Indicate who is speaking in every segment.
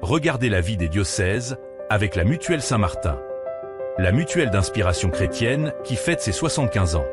Speaker 1: Regardez la vie des diocèses avec la Mutuelle Saint-Martin, la mutuelle d'inspiration chrétienne qui fête ses 75 ans.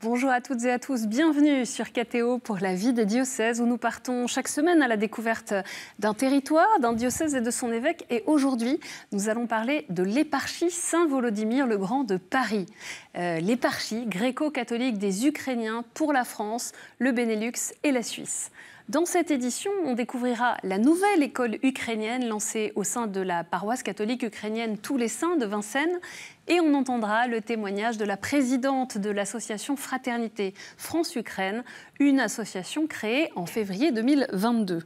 Speaker 2: Bonjour à toutes et à tous, bienvenue sur KTO pour la vie des diocèses où nous partons chaque semaine à la découverte d'un territoire, d'un diocèse et de son évêque. Et aujourd'hui, nous allons parler de l'éparchie Saint-Volodymyr le Grand de Paris. L'éparchie gréco-catholique des Ukrainiens pour la France, le Benelux et la Suisse. Dans cette édition, on découvrira la nouvelle école ukrainienne lancée au sein de la paroisse catholique ukrainienne Tous les Saints de Vincennes et on entendra le témoignage de la présidente de l'association Fraternité France-Ukraine, une association créée en février 2022.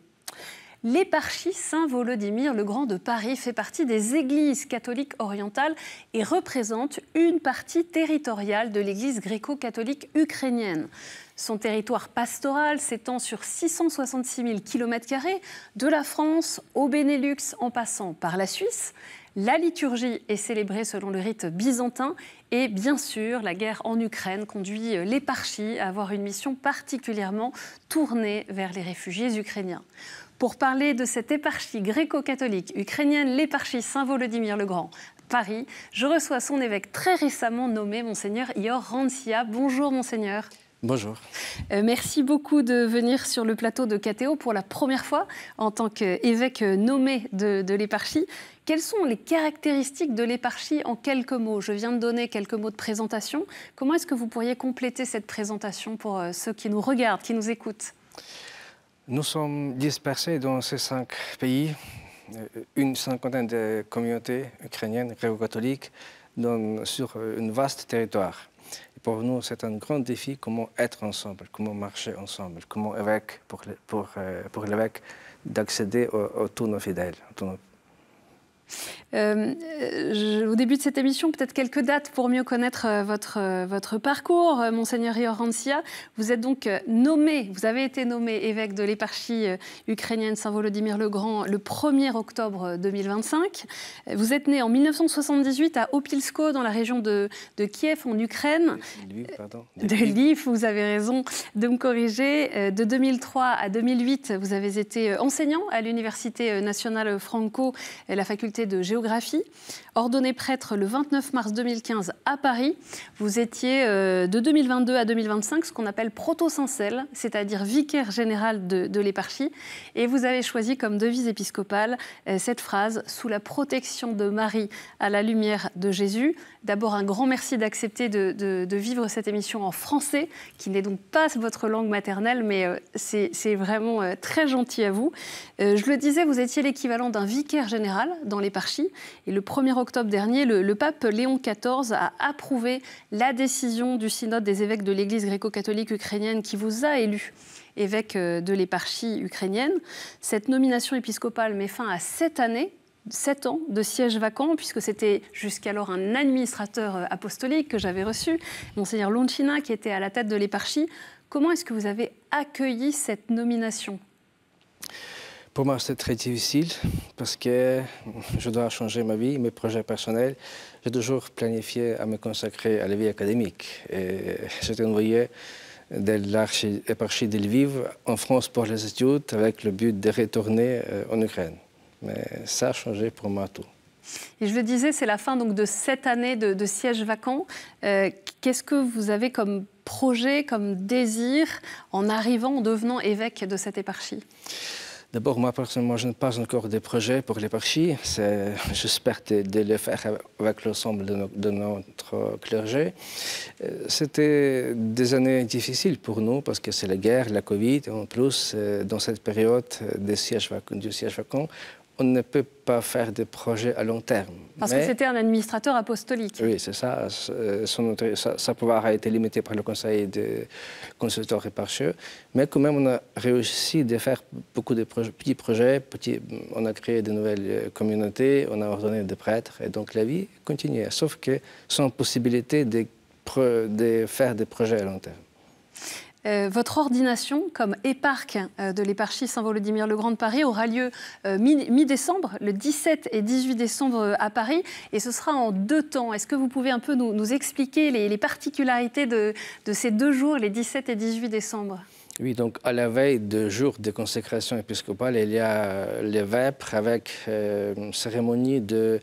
Speaker 2: L'éparchie Saint-Volodymyr le Grand de Paris fait partie des églises catholiques orientales et représente une partie territoriale de l'église gréco-catholique ukrainienne. Son territoire pastoral s'étend sur 666 000 km², de la France au Benelux en passant par la Suisse. La liturgie est célébrée selon le rite byzantin et bien sûr, la guerre en Ukraine conduit l'éparchie à avoir une mission particulièrement tournée vers les réfugiés ukrainiens. Pour parler de cette éparchie gréco-catholique ukrainienne, l'éparchie Saint-Volodymyr le Grand, Paris, je reçois son évêque très récemment nommé, Monseigneur Ihor Rantzia. Bonjour Monseigneur.
Speaker 3: Bonjour.
Speaker 2: Merci beaucoup de venir sur le plateau de KTO pour la première fois en tant qu'évêque nommé de l'éparchie. Quelles sont les caractéristiques de l'éparchie en quelques mots? Je viens de donner quelques mots de présentation. Comment est-ce que vous pourriez compléter cette présentation pour ceux qui nous regardent, qui nous écoutent?
Speaker 3: Nous sommes dispersés dans ces 5 pays, une cinquantaine de communautés ukrainiennes gréco-catholiques sur un vaste territoire. Et pour nous, c'est un grand défi comment être ensemble, comment marcher ensemble, comment pour l'évêque d'accéder à tous nos fidèles.
Speaker 2: Au début de cette émission, peut-être quelques dates pour mieux connaître votre parcours, Monseigneur Ihor Rantzia. Vous êtes donc vous avez été nommé évêque de l'éparchie ukrainienne Saint-Volodymyr le Grand le 1er octobre 2025. Vous êtes né en 1978 à Opilsko, dans la région de Kiev, en Ukraine. De Lviv, vous avez raison de me corriger. De 2003 à 2008, vous avez été enseignant à l'Université nationale Franco, la faculté de géographie, ordonné prêtre le 29 mars 2015 à Paris. Vous étiez de 2022 à 2025 ce qu'on appelle proto-syncelle, c'est-à-dire vicaire général de l'éparchie. Et vous avez choisi comme devise épiscopale cette phrase « Sous la protection de Marie, à la lumière de Jésus ». D'abord, un grand merci d'accepter de vivre cette émission en français, qui n'est donc pas votre langue maternelle, mais c'est vraiment très gentil à vous. Je le disais, vous étiez l'équivalent d'un vicaire général dans l'éparchie. Et le 1er octobre dernier, le pape Léon XIV a approuvé la décision du synode des évêques de l'Église gréco-catholique ukrainienne qui vous a élu évêque de l'éparchie ukrainienne. Cette nomination épiscopale met fin à 7 ans de siège vacant, puisque c'était jusqu'alors un administrateur apostolique que j'avais reçu, Monseigneur Lonchina, qui était à la tête de l'éparchie. Comment est-ce que vous avez accueilli cette nomination?
Speaker 3: Pour moi, c'est très difficile parce que je dois changer ma vie, mes projets personnels. J'ai toujours planifié à me consacrer à la vie académique. Et j'étais envoyé de l'éparchie de Lviv en France pour les études avec le but de retourner en Ukraine. Mais ça a changé pour moi tout.
Speaker 2: Et je le disais, c'est la fin donc, de cette année de siège vacant. Qu'est-ce que vous avez comme projet, comme désir en arrivant, en devenant évêque de cette éparchie?
Speaker 3: D'abord, moi, personnellement, je n'ai pas encore de projet pour l'éparchie. J'espère de le faire avec l'ensemble de notre clergé. C'était des années difficiles pour nous parce que c'est la guerre, la Covid. En plus, dans cette période du siège vacant, on ne peut pas faire de projets à long terme.
Speaker 2: Parce que c'était un administrateur apostolique.
Speaker 3: Oui, c'est ça. Sa pouvoir a été limité par le conseil de consulteurs éparcheux. Mais quand même, on a réussi de faire beaucoup de petits projets. On a créé de nouvelles communautés, on a ordonné des prêtres. Et donc la vie continuait. Sauf que sans possibilité de faire des projets à long terme.
Speaker 2: Votre ordination comme éparque de l'éparchie Saint-Volodymyr-le-Grand de Paris aura lieu mi-décembre, le 17 et 18 décembre à Paris, et ce sera en 2 temps. Est-ce que vous pouvez un peu nous expliquer les particularités de ces 2 jours, les 17 et 18 décembre?
Speaker 3: Oui, donc à la veille du jour de consécration épiscopale, il y a les vêpres avec une cérémonie de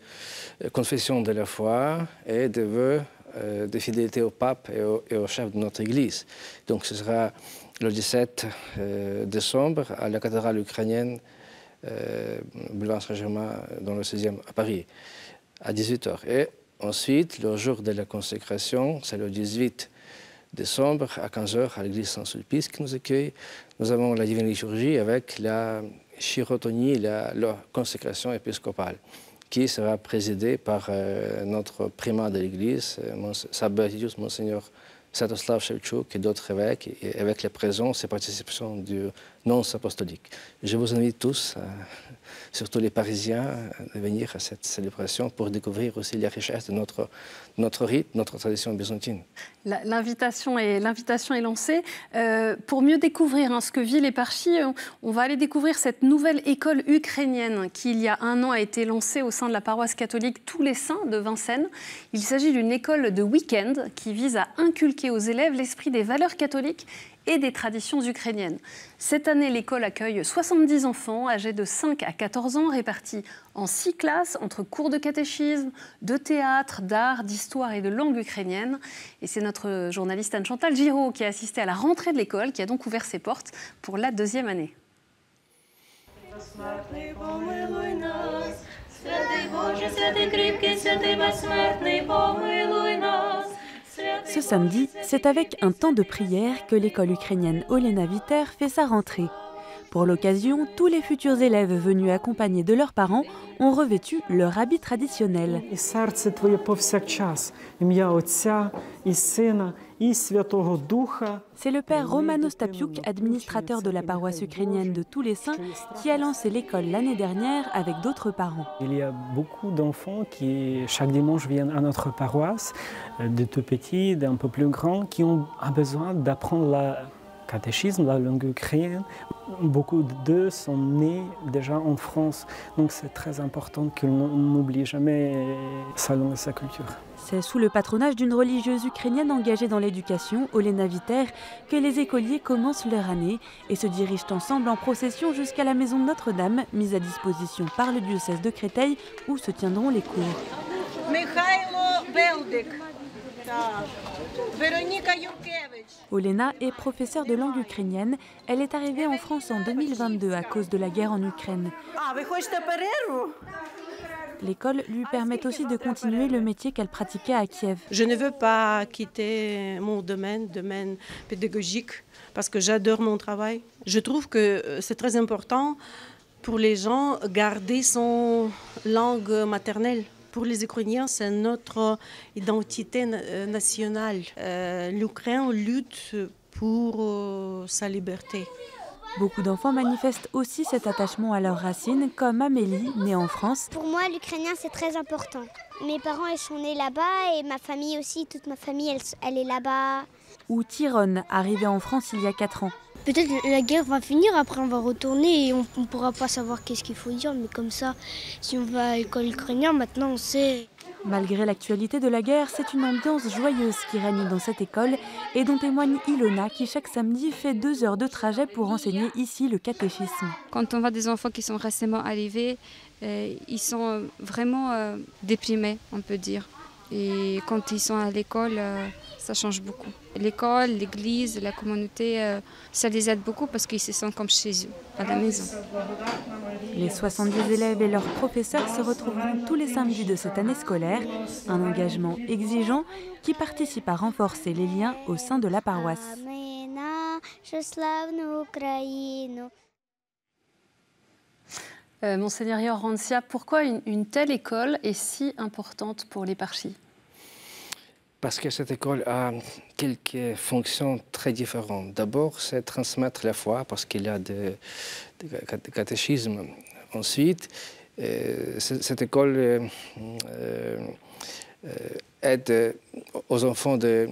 Speaker 3: confession de la foi et de vœux de fidélité au pape et au chef de notre Église. Donc ce sera le 17 décembre à la cathédrale ukrainienne, boulevard Saint-Germain, dans le 16e à Paris, à 18 h. Et ensuite, le jour de la consécration, c'est le 18 décembre à 15 h à l'église Saint-Sulpice qui nous accueille. Nous avons la divine liturgie avec la chirotonie, la consécration épiscopale, qui sera présidée par notre primat de l'Église, sa béatitude, Monseigneur Sviatoslav Shevchuk et d'autres évêques, et avec la présence et participation du nonce apostolique. Je vous invite tous, surtout les Parisiens, à venir à cette célébration pour découvrir aussi la richesse de notre rite, notre tradition byzantine.
Speaker 2: L'invitation est lancée. Pour mieux découvrir ce que vit l'éparchie, on va aller découvrir cette nouvelle école ukrainienne qui, il y a 1 an, a été lancée au sein de la paroisse catholique Tous les Saints de Vincennes. Il s'agit d'une école de week-end qui vise à inculquer aux élèves l'esprit des valeurs catholiques et des traditions ukrainiennes. Cette année, l'école accueille 70 enfants âgés de 5 à 14 ans, répartis en 6 classes entre cours de catéchisme, de théâtre, d'art, d'histoire et de langue ukrainienne. Et c'est notre journaliste Anne-Chantal Giraud qui a assisté à la rentrée de l'école, qui a donc ouvert ses portes pour la 2e année.
Speaker 4: Ce samedi, c'est avec un temps de prière que l'école ukrainienne Olena Viter fait sa rentrée. Pour l'occasion, tous les futurs élèves venus accompagnés de leurs parents ont revêtu leur habit traditionnel. C'est le père Roman Ostapiuk, administrateur de la paroisse ukrainienne de Tous les Saints, qui a lancé l'école l'année dernière avec d'autres parents.
Speaker 5: Il y a beaucoup d'enfants qui, chaque dimanche, viennent à notre paroisse, de tout petits, d'un peu plus grands, qui ont besoin d'apprendre le catéchisme, la langue ukrainienne. Beaucoup d'eux sont nés déjà en France, donc c'est très important qu'ils n'oublient jamais sa langue et sa culture.
Speaker 4: C'est sous le patronage d'une religieuse ukrainienne engagée dans l'éducation, Olena Viter, que les écoliers commencent leur année et se dirigent ensemble en procession jusqu'à la maison de Notre-Dame, mise à disposition par le diocèse de Créteil, où se tiendront les cours. Olena est professeure de langue ukrainienne. Elle est arrivée en France en 2022 à cause de la guerre en Ukraine. L'école lui permet aussi de continuer le métier qu'elle pratiquait à Kiev.
Speaker 6: Je ne veux pas quitter mon domaine pédagogique, parce que j'adore mon travail. Je trouve que c'est très important pour les gens garder son langue maternelle. Pour les Ukrainiens, c'est notre identité nationale. L'Ukraine lutte pour sa liberté.
Speaker 4: Beaucoup d'enfants manifestent aussi cet attachement à leurs racines, comme Amélie, née en France.
Speaker 7: Pour moi, l'ukrainien, c'est très important. Mes parents, ils sont nés là-bas et ma famille aussi, toute ma famille, elle est là-bas.
Speaker 4: Ou Tyrone, arrivée en France il y a 4 ans.
Speaker 8: Peut-être la guerre va finir, après on va retourner et on ne pourra pas savoir qu'est-ce qu'il faut dire. Mais comme ça, si on va à l'école ukrainienne, maintenant on sait.
Speaker 4: Malgré l'actualité de la guerre, c'est une ambiance joyeuse qui règne dans cette école et dont témoigne Ilona qui chaque samedi fait 2 heures de trajet pour enseigner ici le catéchisme.
Speaker 9: Quand on voit des enfants qui sont récemment arrivés, ils sont vraiment déprimés, on peut dire. Et quand ils sont à l'école, ça change beaucoup. L'école, l'église, la communauté, ça les aide beaucoup parce qu'ils se sentent comme chez eux, à la maison.
Speaker 4: Les 70 élèves et leurs professeurs se retrouveront tous les samedis de cette année scolaire. Un engagement exigeant qui participe à renforcer les liens au sein de la paroisse.
Speaker 2: Monseigneur Iorancia, pourquoi une telle école est si importante pour l'éparchie?
Speaker 3: Parce que cette école a quelques fonctions très différentes. D'abord, c'est transmettre la foi, parce qu'il y a des catéchismes. Ensuite, cette école aide aux enfants de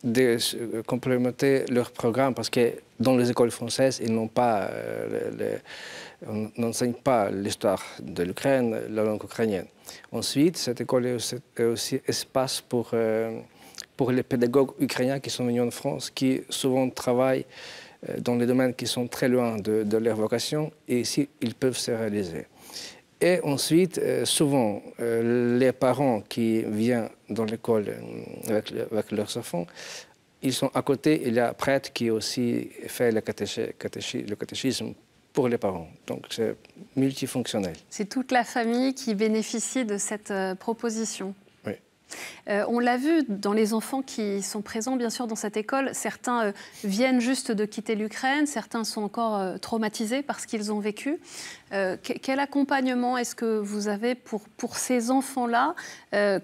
Speaker 3: de complémenter leur programme parce que dans les écoles françaises, ils n'ont pas, on n'enseigne pas l'histoire de l'Ukraine, la langue ukrainienne. Ensuite, cette école est aussi espace pour les pédagogues ukrainiens qui sont venus en France, qui souvent travaillent dans les domaines qui sont très loin de leur vocation et ici, ils peuvent se réaliser. Et ensuite, souvent, les parents qui viennent dans l'école avec leurs enfants, ils sont à côté, il y a un prêtre qui aussi fait le catéchisme pour les parents. Donc, c'est multifonctionnel.
Speaker 2: C'est toute la famille qui bénéficie de cette proposition.
Speaker 3: Oui.
Speaker 2: On l'a vu dans les enfants qui sont présents, bien sûr, dans cette école. Certains viennent juste de quitter l'Ukraine, certains sont encore traumatisés par ce qu'ils ont vécu. Quel accompagnement est-ce que vous avez pour ces enfants-là?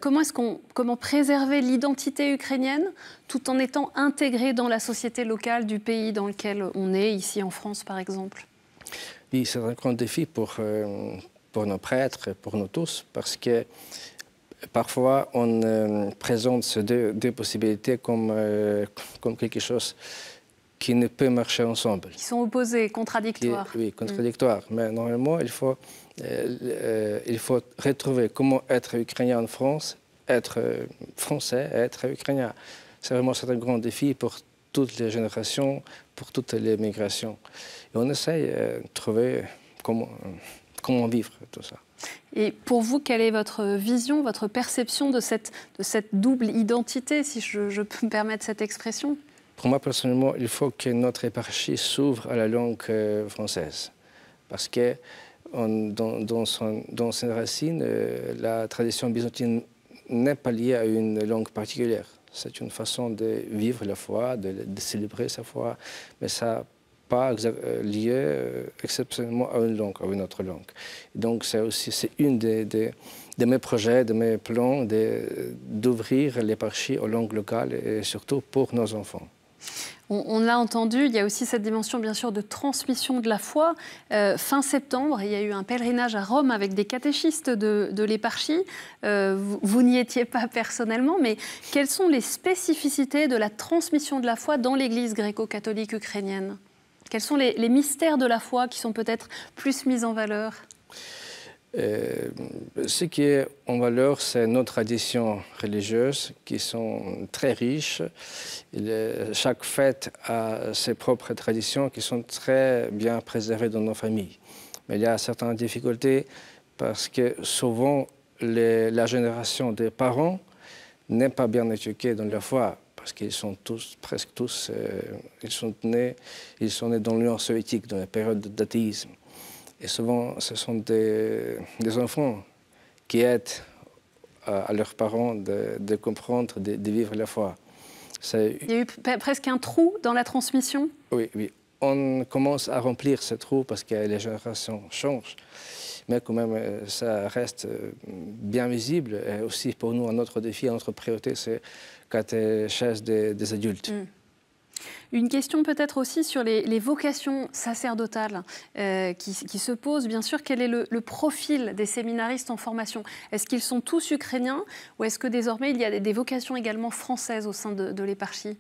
Speaker 2: Comment préserver l'identité ukrainienne tout en étant intégrés dans la société locale du pays dans lequel on est, ici en France, par exemple?
Speaker 3: Oui, c'est un grand défi pour nos prêtres, pour nous tous, parce que parfois, on présente ces deux possibilités comme quelque chose qui ne peut marcher ensemble.
Speaker 2: Qui sont opposés, contradictoires.
Speaker 3: Oui, contradictoires. Mais normalement, il faut retrouver comment être ukrainien en France, être français et être ukrainien. C'est vraiment un grand défi pour toutes les générations, pour toutes les migrations. Et on essaye de trouver comment vivre tout ça.
Speaker 2: Et pour vous, quelle est votre vision, votre perception de cette double identité, si je peux me permettre cette expression?
Speaker 3: Pour moi, personnellement, il faut que notre éparchie s'ouvre à la langue française. Parce que dans ses racines, la tradition byzantine n'est pas liée à une langue particulière. C'est une façon de vivre la foi, de célébrer sa foi, mais ça pas lié exceptionnellement à une autre langue. Donc c'est une de mes projets, de mes plans, d'ouvrir l'éparchie aux langues locales et surtout pour nos enfants.
Speaker 2: On l'a entendu, il y a aussi cette dimension bien sûr de transmission de la foi. Fin septembre, il y a eu un pèlerinage à Rome avec des catéchistes de l'éparchie. Vous n'y étiez pas personnellement, mais quelles sont les spécificités de la transmission de la foi dans l'Église gréco-catholique ukrainienne? Quels sont les mystères de la foi qui sont peut-être plus mis en valeur?
Speaker 3: Ce qui est en valeur, c'est nos traditions religieuses qui sont très riches. Chaque fête a ses propres traditions qui sont très bien préservées dans nos familles. Mais il y a certaines difficultés parce que souvent, la génération des parents n'est pas bien éduquée dans la foi. Parce qu'ils sont tous, presque tous, ils sont nés dans l'Union soviétique, dans la période d'athéisme. Et souvent, ce sont des enfants qui aident à leurs parents de comprendre, de vivre la foi.
Speaker 2: Il y a eu presque un trou dans la transmission?
Speaker 3: Oui, oui. On commence à remplir ce trou parce que les générations changent. Mais quand même, ça reste bien visible. Et aussi pour nous, notre défi, notre priorité, c'est catéchèse des adultes.
Speaker 2: Une question peut-être aussi sur les vocations sacerdotales qui se posent. Bien sûr, quel est le profil des séminaristes en formation? Est-ce qu'ils sont tous ukrainiens ou est-ce que désormais il y a des vocations également françaises au sein de l'éparchie?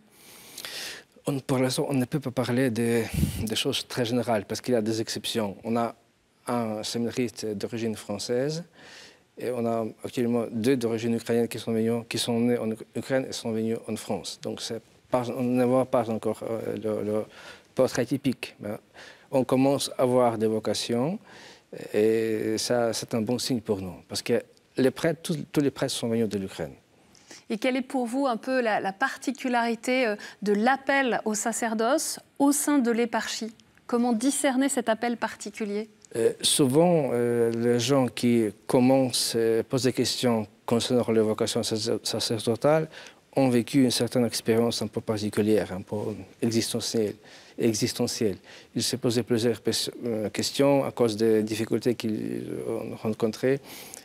Speaker 3: Pour l'instant, on ne peut pas parler des choses très générales parce qu'il y a des exceptions. On a un séminariste d'origine française et on a actuellement deux d'origine ukrainienne qui sont nés en Ukraine et sont venus en France. Donc on ne voit pas encore le portrait typique. Mais on commence à avoir des vocations et ça, c'est un bon signe pour nous parce que les prêtres, tous les prêtres sont venus de l'Ukraine.
Speaker 2: Et quelle est pour vous un peu la particularité de l'appel au sacerdoce au sein de l'éparchie? Comment discerner cet appel particulier?
Speaker 3: Souvent, les gens qui commencent à poser des questions concernant les vocations sacerdotales ont vécu une certaine expérience un peu particulière, un peu existentielle. Ils se posaient plusieurs questions à cause des difficultés qu'ils ont rencontrées.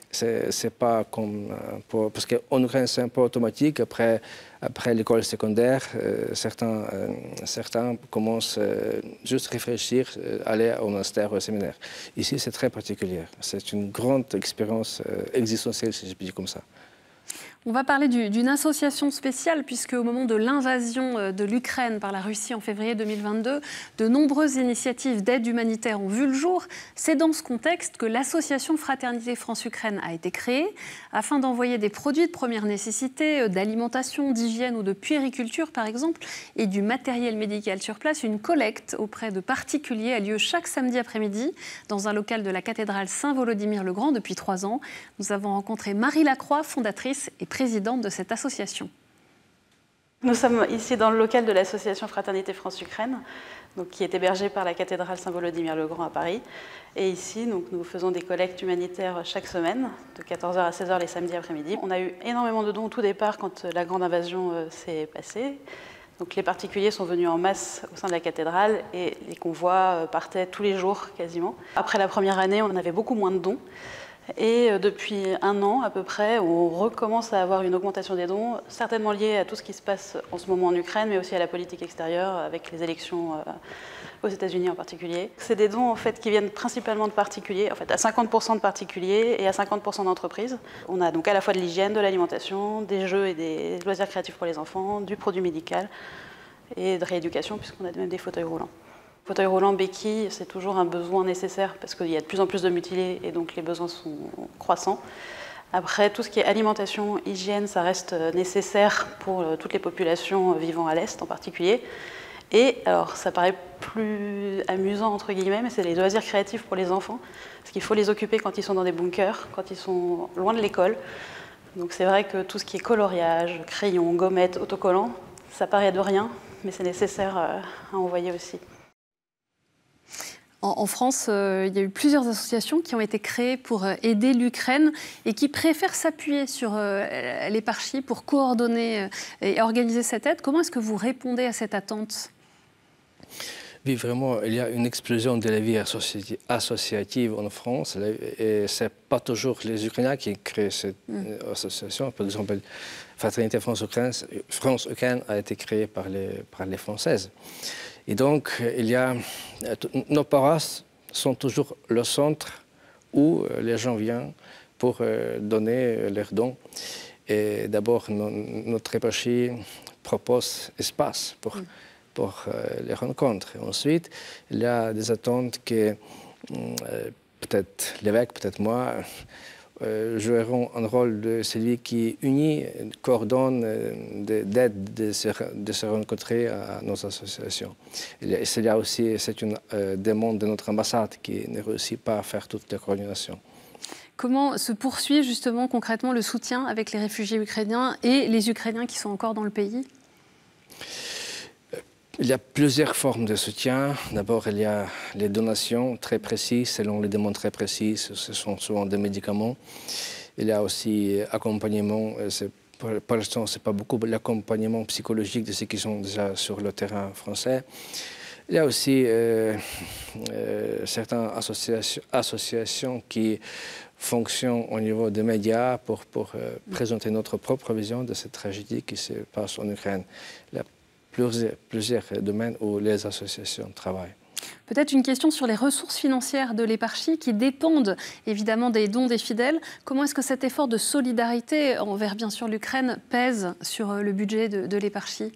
Speaker 3: C'est pas comme parce qu'en Ukraine c'est un peu automatique. Après l'école secondaire, certains commencent juste à réfléchir, aller au monastère, au séminaire. Ici c'est très particulier. C'est une grande expérience existentielle, si je puis dire comme ça.
Speaker 2: On va parler d'une association spéciale, puisque au moment de l'invasion de l'Ukraine par la Russie en février 2022, de nombreuses initiatives d'aide humanitaire ont vu le jour. C'est dans ce contexte que l'association Fraternité France-Ukraine a été créée, afin d'envoyer des produits de première nécessité, d'alimentation, d'hygiène ou de puériculture par exemple, et du matériel médical sur place. Une collecte auprès de particuliers a lieu chaque samedi après-midi dans un local de la cathédrale Saint-Volodymyr-le-Grand depuis 3 ans. Nous avons rencontré Marie Lacroix, fondatrice et présidente de cette association.
Speaker 10: Nous sommes ici dans le local de l'association Fraternité France-Ukraine, qui est hébergée par la cathédrale Saint-Volodymyr-le-Grand à Paris. Et ici, nous faisons des collectes humanitaires chaque semaine, de 14h à 16h les samedis après-midi. On a eu énormément de dons au tout départ quand la grande invasion s'est passée. Donc les particuliers sont venus en masse au sein de la cathédrale et les convois partaient tous les jours quasiment. Après la première année, on avait beaucoup moins de dons. Et depuis 1 an à peu près, on recommence à avoir une augmentation des dons, certainement liée à tout ce qui se passe en ce moment en Ukraine, mais aussi à la politique extérieure, avec les élections aux États-Unis en particulier. C'est des dons en fait, qui viennent principalement de particuliers, en fait, à 50% de particuliers et à 50% d'entreprises. On a donc à la fois de l'hygiène, de l'alimentation, des jeux et des loisirs créatifs pour les enfants, du produit médical et de rééducation, puisqu'on a même des fauteuils roulants. Fauteuil roulant, béquille, c'est toujours un besoin nécessaire parce qu'il y a de plus en plus de mutilés et donc les besoins sont croissants. Après, tout ce qui est alimentation, hygiène, ça reste nécessaire pour toutes les populations vivant à l'Est en particulier. Et alors, ça paraît plus amusant, entre guillemets, mais c'est les loisirs créatifs pour les enfants, parce qu'il faut les occuper quand ils sont dans des bunkers, quand ils sont loin de l'école. Donc c'est vrai que tout ce qui est coloriage, crayons, gommettes, autocollants, ça paraît de rien, mais c'est nécessaire à envoyer aussi.
Speaker 2: En France, il y a eu plusieurs associations qui ont été créées pour aider l'Ukraine et qui préfèrent s'appuyer sur l'éparchie pour coordonner et organiser cette aide. Comment est-ce que vous répondez à cette attente ?
Speaker 3: Oui, vraiment, il y a une explosion de la vie associative en France et ce n'est pas toujours les Ukrainiens qui créent cette association. Par exemple, Fraternité France-Ukraine a été créée par les Françaises. Et donc, nos paroisses sont toujours le centre où les gens viennent pour donner leurs dons. Et d'abord, notre éparchie propose espace pour les rencontres. Et ensuite, il y a des attentes que peut-être l'évêque, peut-être moi, joueront un rôle de celui qui unit, coordonne, d'aide de se rencontrer à nos associations. Il y a aussi, c'est une demande de notre ambassade qui ne réussit pas à faire toute la coordination.
Speaker 2: Comment se poursuit justement concrètement le soutien avec les réfugiés ukrainiens et les Ukrainiens qui sont encore dans le pays ?
Speaker 3: Il y a plusieurs formes de soutien. D'abord, il y a les donations très précises, selon les demandes très précises. Ce sont souvent des médicaments. Il y a aussi accompagnement. Pour l'instant, ce n'est pas beaucoup l'accompagnement psychologique de ceux qui sont déjà sur le terrain français. Il y a aussi certaines associations qui fonctionnent au niveau des médias pour présenter notre propre vision de cette tragédie qui se passe en Ukraine. Il y a plusieurs domaines où les associations travaillent.
Speaker 2: Peut-être une question sur les ressources financières de l'éparchie qui dépendent évidemment des dons des fidèles. Comment est-ce que cet effort de solidarité envers bien sûr l'Ukraine pèse sur le budget de l'éparchie ?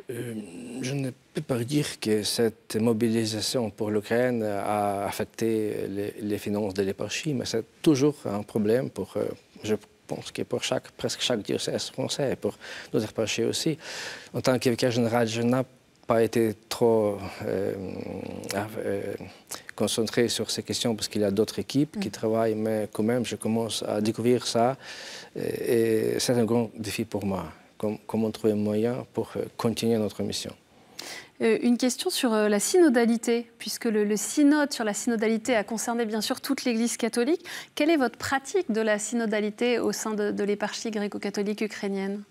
Speaker 3: Je ne peux pas dire que cette mobilisation pour l'Ukraine a affecté les finances de l'éparchie, mais c'est toujours un problème pour, je pense que pour presque chaque diocèse français et pour nos éparchis aussi. En tant que vicaire général, je n'ai pas été trop concentré sur ces questions parce qu'il y a d'autres équipes qui travaillent, mais quand même, je commence à découvrir ça et c'est un grand défi pour moi. Comment trouver un moyen pour continuer notre mission.
Speaker 2: Une question sur la synodalité, puisque le synode sur la synodalité a concerné bien sûr toute l'Église catholique. Quelle est votre pratique de la synodalité au sein de l'éparchie gréco-catholique ukrainienne ?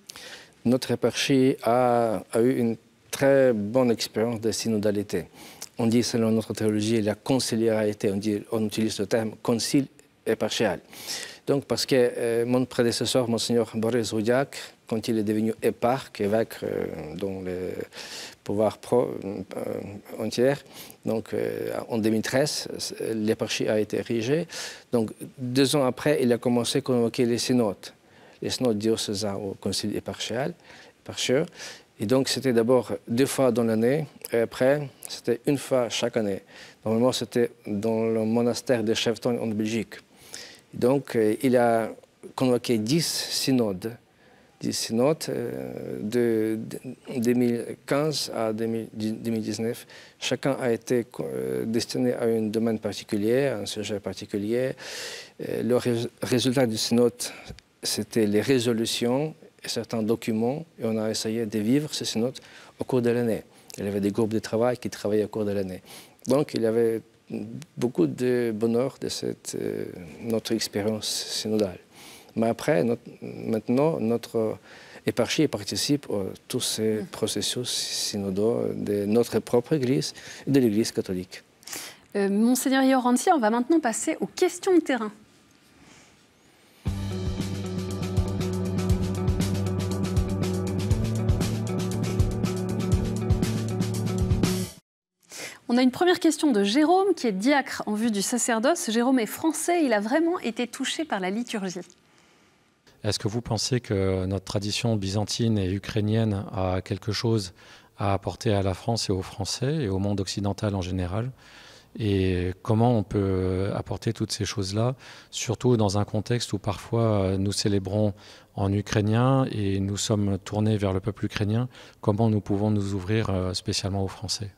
Speaker 3: Notre éparchie a eu une très bonne expérience de synodalité. On dit, selon notre théologie, la conciliarité, on utilise le terme concile éparchial. Donc, parce que mon prédécesseur, Monseigneur Boris Roudiak, quand il est devenu éparque, évêque dans le pouvoir entier, donc en 2013, l'éparchie a été érigée. Donc, 2 ans après, il a commencé à convoquer les synodes. les synodes diocésains au concile éparchial. Et donc, c'était d'abord 2 fois dans l'année, et après, c'était 1 fois chaque année. Normalement, c'était dans le monastère de Chefton en Belgique. Et donc, il a convoqué 10 synodes de 2015 à 2019. Chacun a été destiné à un domaine particulier, à un sujet particulier. Le résultat du synode, c'était les résolutions et certains documents, et on a essayé de vivre ces synodes au cours de l'année. Il y avait des groupes de travail qui travaillaient au cours de l'année. Donc, il y avait beaucoup de bonheur de notre expérience synodale. Mais après, maintenant, notre éparchie participe à tous ces processus synodaux de notre propre Église et de l'Église catholique.
Speaker 2: Monseigneur Iorantia, on va maintenant passer aux questions de terrain. On a une première question de Jérôme, qui est diacre en vue du sacerdoce. Jérôme est français, il a vraiment été touché par la liturgie.
Speaker 11: Est-ce que vous pensez que notre tradition byzantine et ukrainienne a quelque chose à apporter à la France et aux Français et au monde occidental en général? Et comment on peut apporter toutes ces choses-là, surtout dans un contexte où parfois nous célébrons en ukrainien et nous sommes tournés vers le peuple ukrainien? Comment nous pouvons nous ouvrir spécialement aux Français?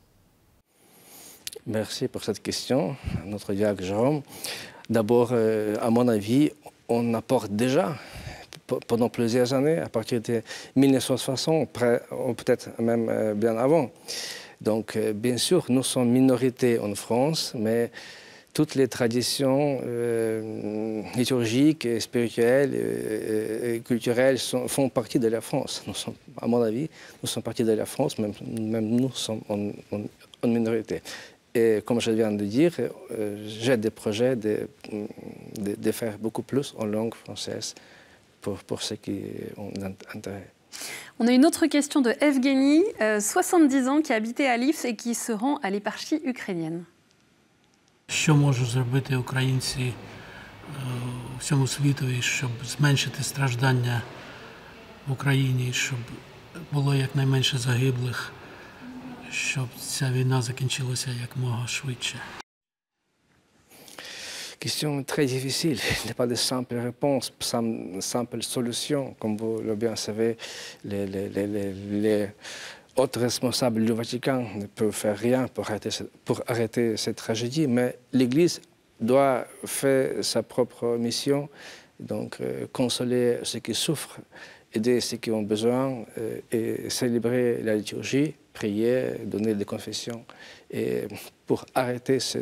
Speaker 3: Merci pour cette question, notre diacre Jérôme. D'abord, à mon avis, on apporte déjà, pendant plusieurs années, à partir de 1960, ou peut-être même bien avant. Donc, bien sûr, nous sommes minorité en France, mais toutes les traditions liturgiques, et spirituelles et culturelles font partie de la France. Nous sommes, à mon avis, nous sommes partie de la France, même nous sommes en minorité. Et comme je viens de dire, j'ai des projets de faire beaucoup plus en langue française pour ceux qui ont intérêt.
Speaker 2: On a une autre question de Evgeny, 70 ans, qui habitait à Lviv et qui se rend à l'éparchie ukrainienne.
Speaker 12: Що можуть зробити українці всьому світові, щоб зменшити страждання в Україні, щоб було якнайменше загиблих, щоб ця війна закінчилася якомога швидше?
Speaker 3: Question très difficile. Il n'y a pas de simple réponse, simple solution. Comme vous le bien savez, les autres responsables du Vatican ne peuvent faire rien pour arrêter cette tragédie, mais l'Église doit faire sa propre mission, donc consoler ceux qui souffrent, aider ceux qui ont besoin et célébrer la liturgie, prier, donner des confessions, et pour arrêter ce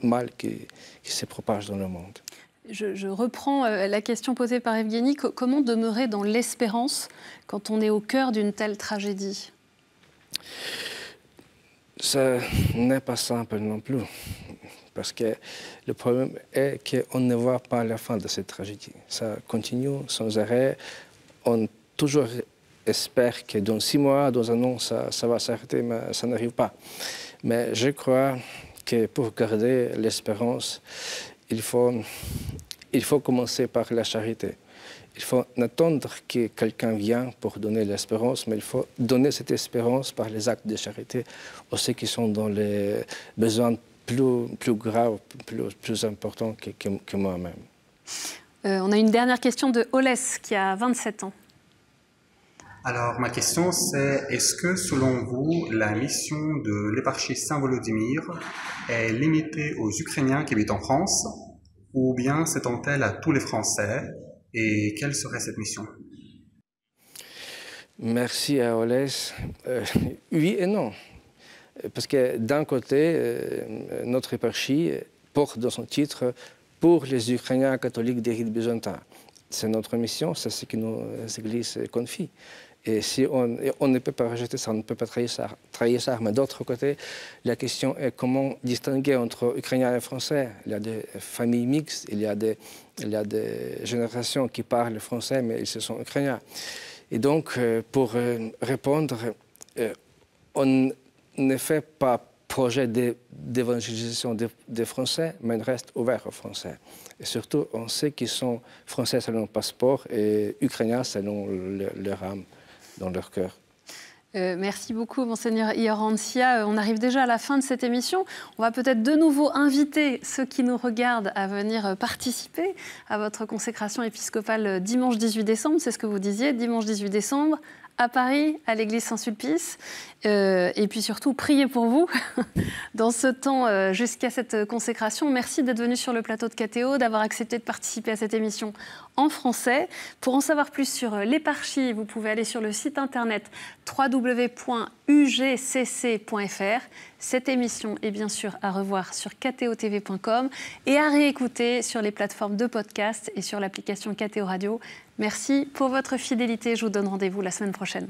Speaker 3: mal qui se propage dans le monde.
Speaker 2: Je reprends la question posée par Evgeny. Comment demeurer dans l'espérance quand on est au cœur d'une telle tragédie?
Speaker 3: Ça n'est pas simple non plus, parce que le problème est qu'on ne voit pas la fin de cette tragédie. Ça continue sans arrêt. On toujours espère que dans 6 mois, dans 1 an, ça va s'arrêter, mais ça n'arrive pas. Mais je crois que pour garder l'espérance, il faut commencer par la charité. Il faut attendre que quelqu'un vienne pour donner l'espérance, mais il faut donner cette espérance par les actes de charité à ceux qui sont dans les besoins plus graves, plus importants que moi-même.
Speaker 2: On a une dernière question de Oles, qui a 27 ans.
Speaker 13: Alors, ma question, c'est est-ce que, selon vous, la mission de l'éparchie Saint-Volodymyr est limitée aux Ukrainiens qui habitent en France, ou bien s'étend-elle à tous les Français, et quelle serait cette mission?
Speaker 3: Merci à Oles. Oui et non. Parce que d'un côté, notre éparchie porte dans son titre « Pour les Ukrainiens catholiques des rites byzantins ». C'est notre mission, c'est ce que nos églises confient. Et si on ne peut pas rejeter ça, on ne peut pas trahir ça. Mais d'autre côté, la question est comment distinguer entre Ukrainiens et Français. Il y a des familles mixtes, il y a des générations qui parlent français, mais ils sont Ukrainiens. Et donc, pour répondre, on ne fait pas projet d'évangélisation des Français, mais ils restent ouverts aux Français. Et surtout, on sait qu'ils sont Français selon le passeport et Ukrainiens selon leur âme, dans leur cœur.
Speaker 2: Merci beaucoup, Monseigneur Iorancia. On arrive déjà à la fin de cette émission. On va peut-être de nouveau inviter ceux qui nous regardent à venir participer à votre consécration épiscopale dimanche 18 décembre. C'est ce que vous disiez, dimanche 18 décembre, à Paris, à l'église Saint-Sulpice. Et puis surtout, priez pour vous dans ce temps jusqu'à cette consécration. Merci d'être venu sur le plateau de KTO, d'avoir accepté de participer à cette émission en français. Pour en savoir plus sur l'éparchie, vous pouvez aller sur le site internet www.ugcc.fr. Cette émission est bien sûr à revoir sur ktotv.com et à réécouter sur les plateformes de podcast et sur l'application KTO Radio. Merci pour votre fidélité. Je vous donne rendez-vous la semaine prochaine.